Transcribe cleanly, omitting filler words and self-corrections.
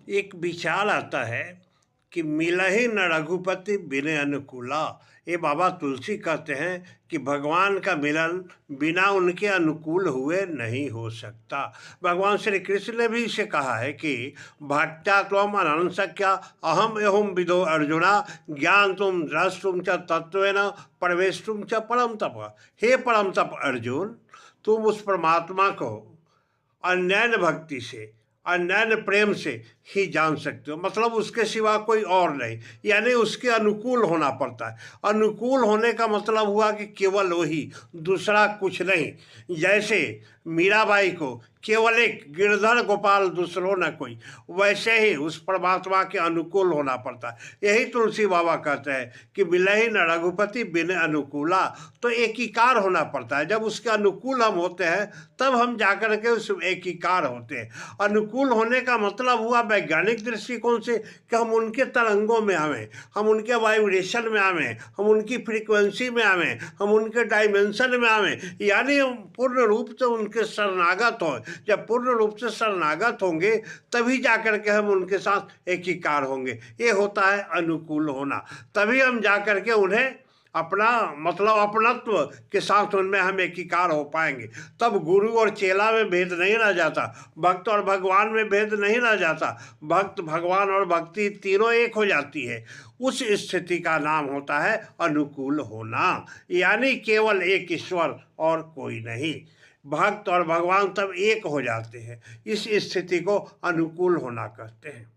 एक विचार आता है कि मिलहि न रघुपति बिन अनुकूला। ये बाबा तुलसी कहते हैं कि भगवान का मिलन बिना उनके अनुकूल हुए नहीं हो सकता। भगवान श्री कृष्ण ने भी इसे कहा है कि भक्त्या त्वम अनंशक्या अहम एहम विदो अर्जुना ज्ञान तुम द्रष्टुम च तत्वेन प्रवेशुम च परम तप। हे परम तप अर्जुन, तुम उस परमात्मा को अन्यन भक्ति से, अन्यन प्रेम से ही जान सकते हो, मतलब उसके सिवा कोई और नहीं, यानी उसके अनुकूल होना पड़ता है। अनुकूल होने का मतलब हुआ कि केवल वही, दूसरा कुछ नहीं। जैसे मीराबाई को केवल एक गिरधर गोपाल दूसरो न कोई, वैसे ही उस परमात्मा के अनुकूल होना पड़ता है। यही तुलसी बाबा कहते हैं कि मिलहि न रघुपति बिन अनुकूला। तो एकीकार होना पड़ता है। जब उसके अनुकूल हम होते हैं तब हम जाकर के उस एकीकार होते हैं। अनुकूल होने का मतलब हुआ वैज्ञानिक दृष्टिकोण से कि हम उनके तरंगों में आवें, हम उनके वाइब्रेशन में आवें, हम उनकी फ्रीक्वेंसी में आवें, हम उनके डायमेंशन में आवें, यानी हम पूर्ण रूप से उनके शरणागत हों। जब पूर्ण रूप से शरणागत होंगे तभी जाकर के हम उनके साथ एकीकार होंगे। ये होता है अनुकूल होना। तभी हम जाकर के उन्हें अपना मतलब अपनत्व के साथ उनमें हम एकीकार हो पाएंगे। तब गुरु और चेला में भेद नहीं रह जाता, भक्त और भगवान में भेद नहीं रह जाता, भक्त भगवान और भक्ति तीनों एक हो जाती है। उस स्थिति का नाम होता है अनुकूल होना, यानी केवल एक ईश्वर और कोई नहीं। भक्त और भगवान तब एक हो जाते हैं। इस स्थिति को अनुकूल होना कहते हैं।